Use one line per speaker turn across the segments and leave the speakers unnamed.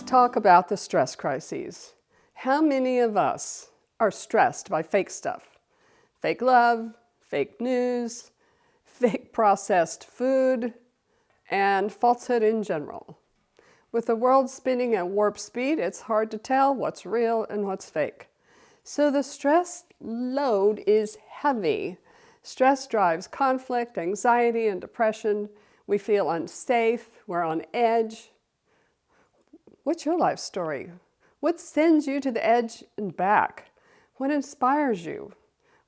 talk about the stress crises. How many of us are stressed by fake stuff? Fake love, fake news, fake processed food, and falsehood in general. With the world spinning at warp speed, it's hard to tell what's real and what's fake. So the stress load is heavy. Stress drives conflict, anxiety, and depression. We feel unsafe, we're on edge. What's your life story? What sends you to the edge and back? What inspires you?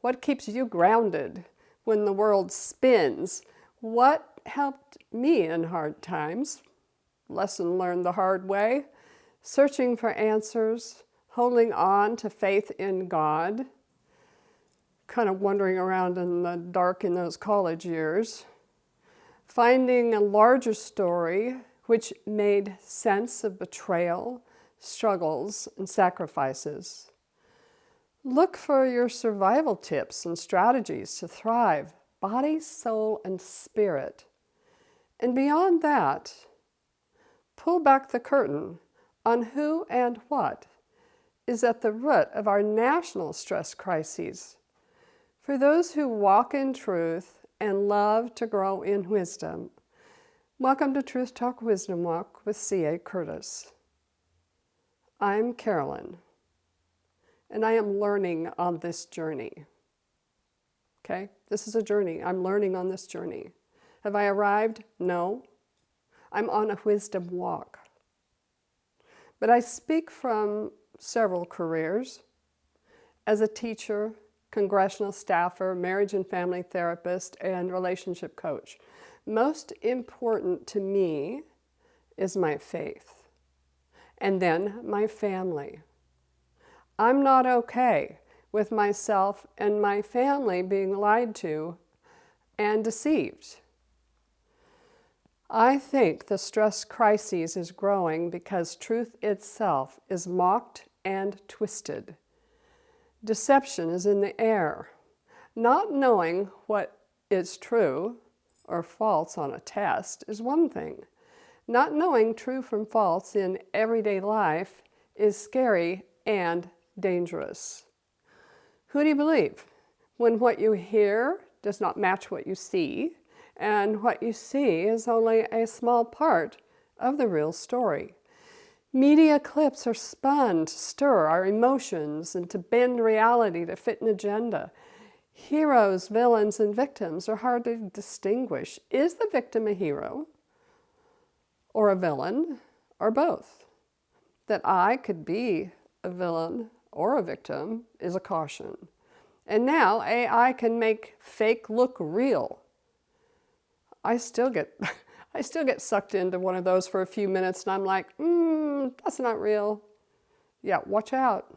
What keeps you grounded when the world spins? What helped me in hard times? Lesson learned the hard way. Searching for answers, holding on to faith in God, kind of wandering around in the dark in those college years. Finding a larger story which made sense of betrayal, struggles, and sacrifices. Look for your survival tips and strategies to thrive, body, soul, and spirit. And beyond that, pull back the curtain on who and what is at the root of our national stress crises. For those who walk in truth and love to grow in wisdom, welcome to Truth Talk Wisdom Walk with C.A. Curtis. I'm Carolyn, and I am learning on this journey. Okay? This is a journey. I'm learning on this journey. Have I arrived? No. I'm on a wisdom walk. But I speak from several careers as a teacher, congressional staffer, marriage and family therapist, and relationship coach. Most important to me is my faith, and then my family. I'm not okay with myself and my family being lied to and deceived. I think the stress crisis is growing because truth itself is mocked and twisted. Deception is in the air. Not knowing what is true or false on a test is one thing. Not knowing true from false in everyday life is scary and dangerous. Who do you believe when what you hear does not match what you see, and what you see is only a small part of the real story? Media clips are spun to stir our emotions and to bend reality to fit an agenda. Heroes, villains, and victims are hard to distinguish. Is the victim a hero or a villain or both? That I could be a villain or a victim is a caution. And now AI can make fake look real. I still get sucked into one of those for a few minutes and I'm like, that's not real. Yeah, watch out.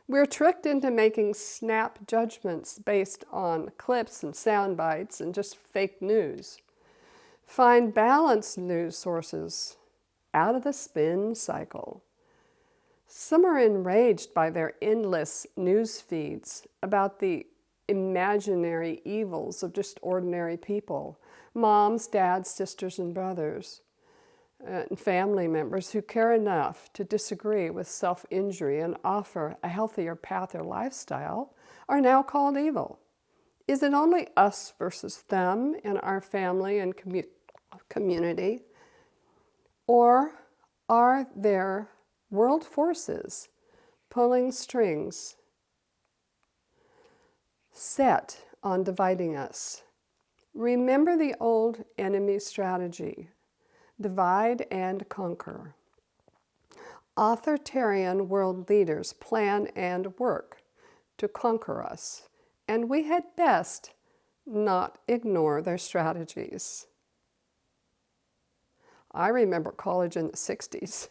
We're tricked into making snap judgments based on clips and sound bites and just fake news. Find balanced news sources out of the spin cycle. Some are enraged by their endless news feeds about the imaginary evils of just ordinary people, moms, dads, sisters, and brothers, and family members who care enough to disagree with self-injury and offer a healthier path or lifestyle are now called evil. Is it only us versus them in our family and community? Or are there world forces pulling strings set on dividing us? Remember the old enemy strategy: divide and conquer. Authoritarian world leaders plan and work to conquer us, and we had best not ignore their strategies. I remember college in the 60s.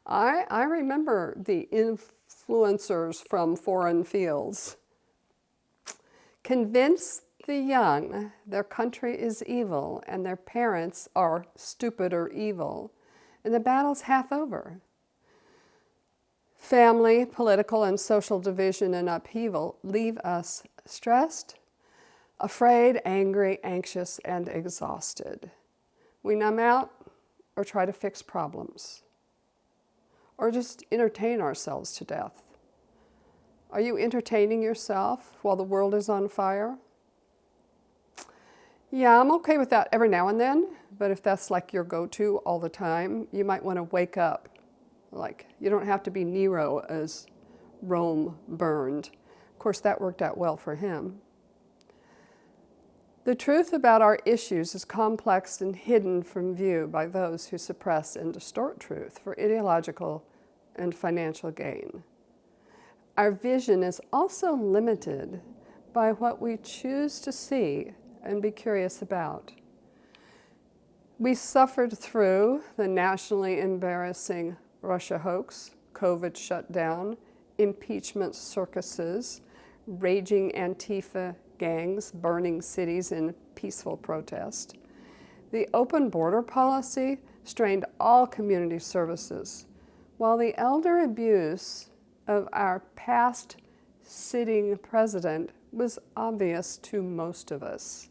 I remember the influencers from foreign fields. Convince the young their country is evil and their parents are stupid or evil, and the battle's half over. Family, political, and social division and upheaval leave us stressed, afraid, angry, anxious, and exhausted. We numb out or try to fix problems. or just entertain ourselves to death? Are you entertaining yourself while the world is on fire? Yeah, I'm okay with that every now and then, but if that's like your go-to all the time, you might want to wake up. Like, you don't have to be Nero as Rome burned. Of course, that worked out well for him. The truth about our issues is complex and hidden from view by those who suppress and distort truth for ideological and financial gain. Our vision is also limited by what we choose to see and be curious about. We suffered through the nationally embarrassing Russia hoax, COVID shutdown, impeachment circuses, raging Antifa gangs burning cities in peaceful protest. The open border policy strained all community services, while the elder abuse of our past sitting president was obvious to most of us.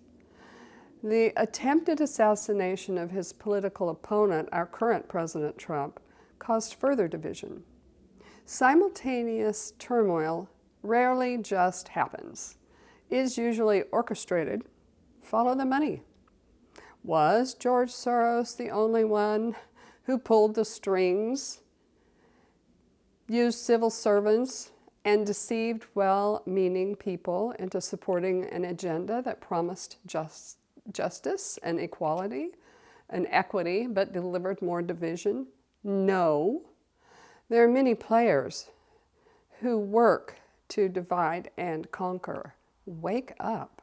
The attempted assassination of his political opponent, our current President Trump, caused further division. Simultaneous turmoil rarely just happens. It is usually orchestrated. Follow the money. Was George Soros the only one who pulled the strings, used civil servants, and deceived well-meaning people into supporting an agenda that promised justice and equality and equity, but delivered more division? No. There are many players who work to divide and conquer. Wake up.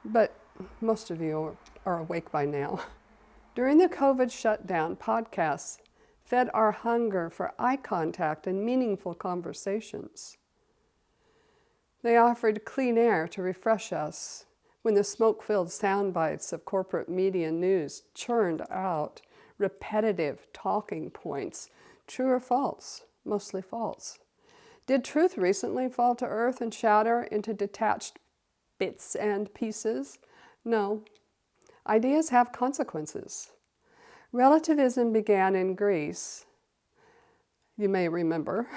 But most of you are awake by now. During the COVID shutdown, podcasts fed our hunger for eye contact and meaningful conversations. They offered clean air to refresh us when the smoke-filled sound bites of corporate media news churned out repetitive talking points. True or false? Mostly false. Did truth recently fall to earth and shatter into detached bits and pieces? No. Ideas have consequences. Relativism began in Greece, you may remember,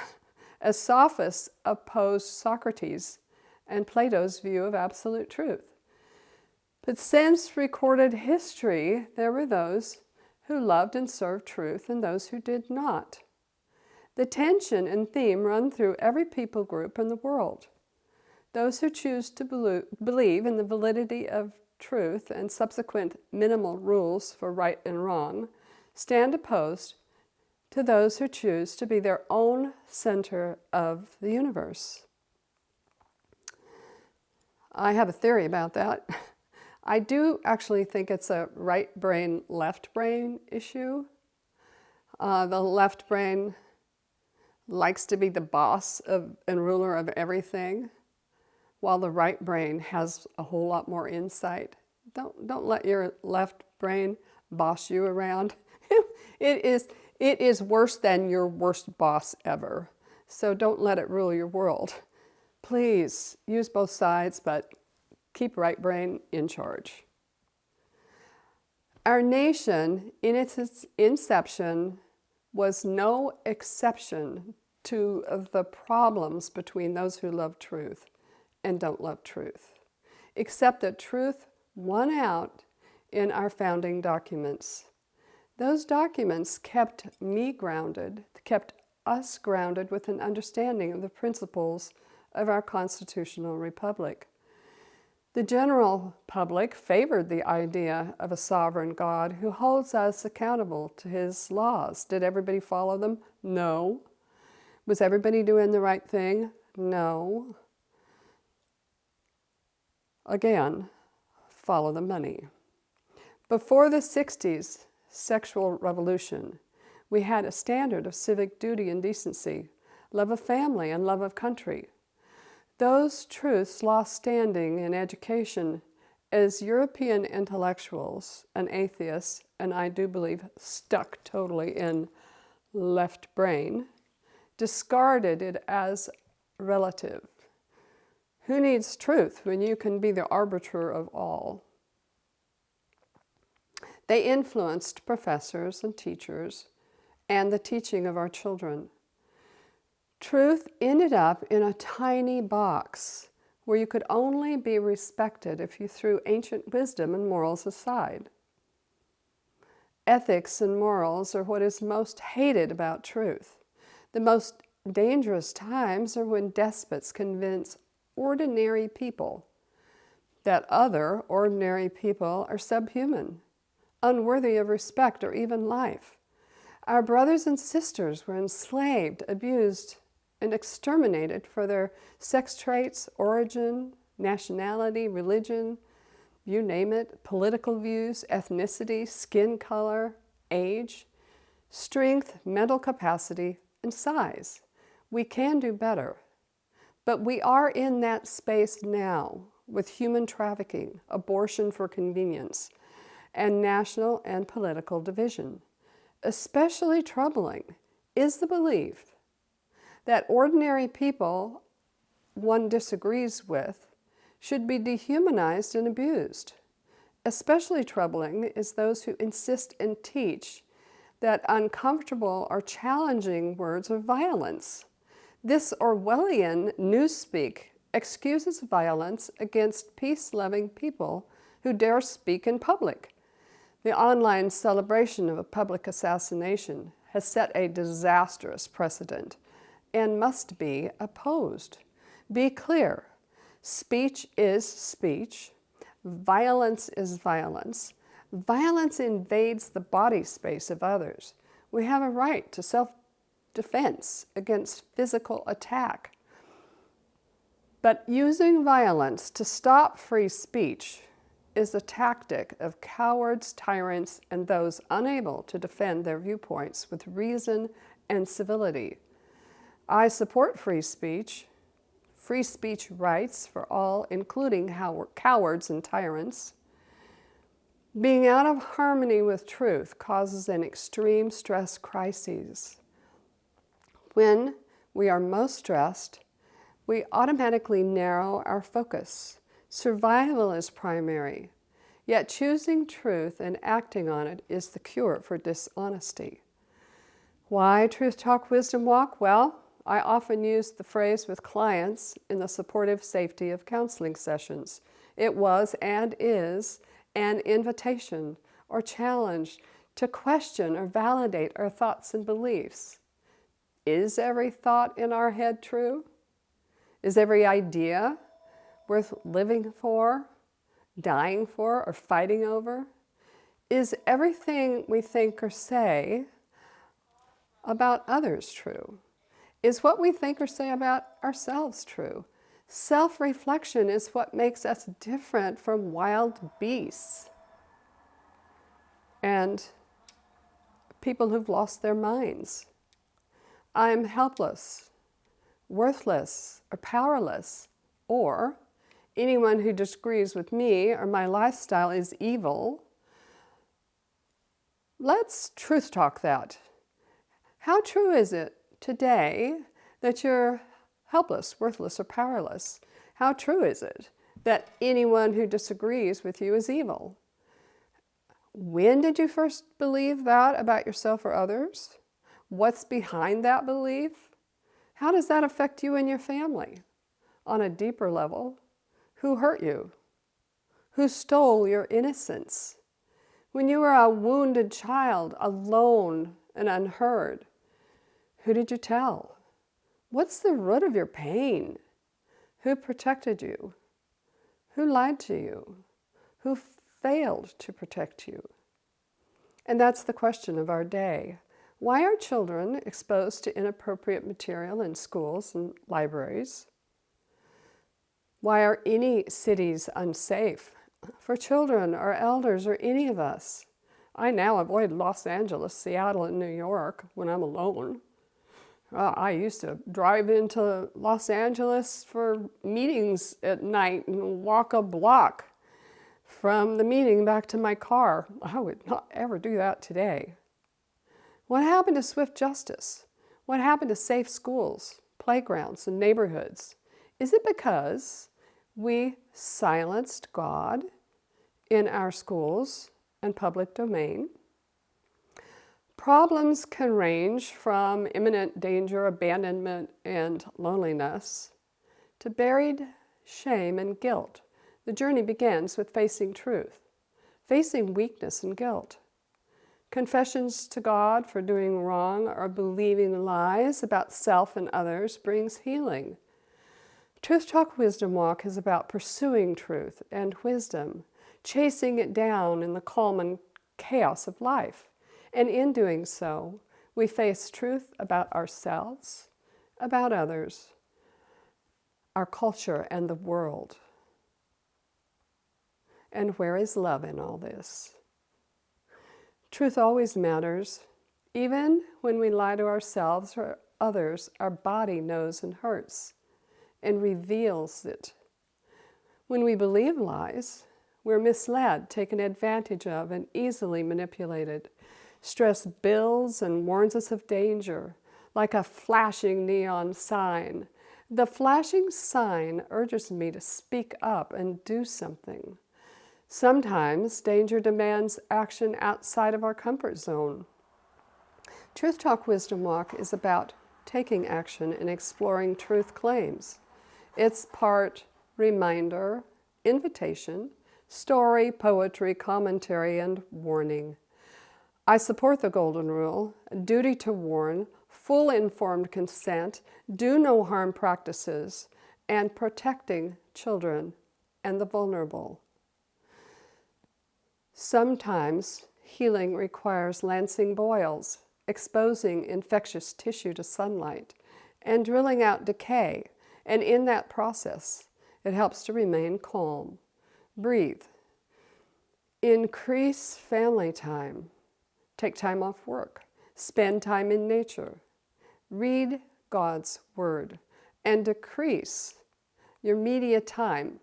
as sophists opposed Socrates and Plato's view of absolute truth. But since recorded history, there were those who loved and served truth and those who did not. The tension and theme run through every people group in the world. Those who choose to believe in the validity of truth and subsequent minimal rules for right and wrong stand opposed to those who choose to be their own center of the universe. I have a theory about that. I do actually think it's a right brain, left brain issue. The left brain likes to be the boss of and ruler of everything, while the right brain has a whole lot more insight. Don't let your left brain boss you around. It is worse than your worst boss ever. So don't let it rule your world. Please use both sides, but keep right brain in charge. Our nation, in its inception, was no exception to the problems between those who love truth and don't love truth, except that truth won out in our founding documents. Those documents kept me grounded, kept us grounded with an understanding of the principles of our constitutional republic. The general public favored the idea of a sovereign God who holds us accountable to his laws. Did everybody follow them? No. Was everybody doing the right thing? No. Again, follow the money. Before the 60s sexual revolution, we had a standard of civic duty and decency, love of family and love of country. Those truths lost standing in education as European intellectuals and atheists, and I do believe stuck totally in left brain, discarded it as relative. Who needs truth when you can be the arbiter of all? They influenced professors and teachers and the teaching of our children. Truth ended up in a tiny box where you could only be respected if you threw ancient wisdom and morals aside. Ethics and morals are what is most hated about truth. The most dangerous times are when despots convince ordinary people that other ordinary people are subhuman, unworthy of respect or even life. Our brothers and sisters were enslaved, abused, and exterminated for their sex traits, origin, nationality, religion, you name it, political views, ethnicity, skin color, age, strength, mental capacity, and size. We can do better. But we are in that space now with human trafficking, abortion for convenience, and national and political division. Especially troubling is the belief that ordinary people one disagrees with should be dehumanized and abused. Especially troubling is those who insist and teach that uncomfortable or challenging words are violence. This Orwellian newspeak excuses violence against peace-loving people who dare speak in public. The online celebration of a public assassination has set a disastrous precedent and must be opposed. Be clear. Speech is speech. Violence is violence. Violence invades the body space of others. We have a right to self-defense against physical attack. But using violence to stop free speech is a tactic of cowards, tyrants, and those unable to defend their viewpoints with reason and civility. I support free speech rights for all, including cowards and tyrants. Being out of harmony with truth causes an extreme stress crisis. When we are most stressed, we automatically narrow our focus. Survival is primary, yet choosing truth and acting on it is the cure for dishonesty. Why Truth Talk Wisdom Walk? Well, I often use the phrase with clients in the supportive safety of counseling sessions. It was and is an invitation or challenge to question or validate our thoughts and beliefs. Is every thought in our head true? Is every idea worth living for, dying for, or fighting over? Is everything we think or say about others true? Is what we think or say about ourselves true? Self-reflection is what makes us different from wild beasts and people who've lost their minds. I'm helpless, worthless, or powerless, or anyone who disagrees with me or my lifestyle is evil. Let's truth talk that. How true is it today that you're helpless, worthless, or powerless? How true is it that anyone who disagrees with you is evil? When did you first believe that about yourself or others? What's behind that belief? How does that affect you and your family? On a deeper level, who hurt you? Who stole your innocence? When you were a wounded child, alone and unheard, who did you tell? What's the root of your pain? Who protected you? Who lied to you? Who failed to protect you? And that's the question of our day. Why are children exposed to inappropriate material in schools and libraries? Why are any cities unsafe for children or elders or any of us? I now avoid Los Angeles, Seattle, and New York when I'm alone. I used to drive into Los Angeles for meetings at night and walk a block from the meeting back to my car. I would not ever do that today. What happened to swift justice? What happened to safe schools, playgrounds, and neighborhoods? Is it because we silenced God in our schools and public domain? Problems can range from imminent danger, abandonment, and loneliness to buried shame and guilt. The journey begins with facing truth, facing weakness and guilt. Confessions to God for doing wrong or believing lies about self and others brings healing. Truth Talk Wisdom Walk is about pursuing truth and wisdom, chasing it down in the calm and chaos of life. And in doing so, we face truth about ourselves, about others, our culture, and the world. And where is love in all this? Truth always matters. Even when we lie to ourselves or others, our body knows and hurts and reveals it. When we believe lies, we're misled, taken advantage of, and easily manipulated. Stress builds and warns us of danger, like a flashing neon sign. The flashing sign urges me to speak up and do something. Sometimes danger demands action outside of our comfort zone. Truth Talk Wisdom Walk is about taking action and exploring truth claims. It's part reminder, invitation, story, poetry, commentary, and warning. I support the Golden Rule, duty to warn, full informed consent, do no harm practices, and protecting children and the vulnerable. Sometimes healing requires lancing boils, exposing infectious tissue to sunlight, and drilling out decay. And in that process, it helps to remain calm. Breathe. Increase family time. Take time off work. Spend time in nature. Read God's Word. And decrease your media time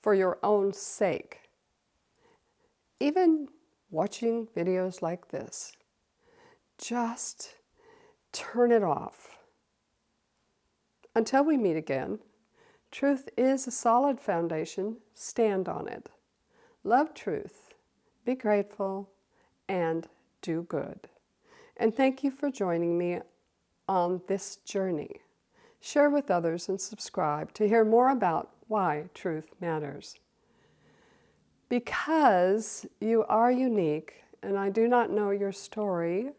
for your own sake. Even watching videos like this, just turn it off. Until we meet again, truth is a solid foundation. Stand on it. Love truth, be grateful, and do good. And thank you for joining me on this journey. Share with others and subscribe to hear more about why truth matters. Because you are unique and I do not know your story,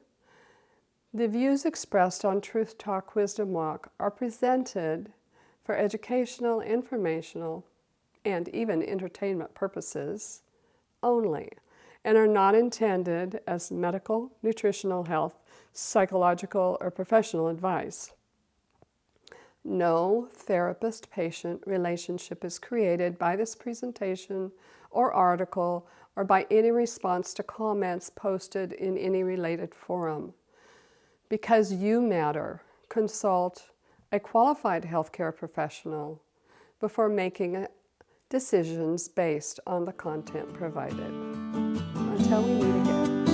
the views expressed on Truth Talk Wisdom Walk are presented for educational, informational, and even entertainment purposes only, and are not intended as medical, nutritional, health, psychological, or professional advice. No therapist-patient relationship is created by this presentation or article or by any response to comments posted in any related forum. Because you matter, consult a qualified healthcare professional before making decisions based on the content provided. Until we meet again.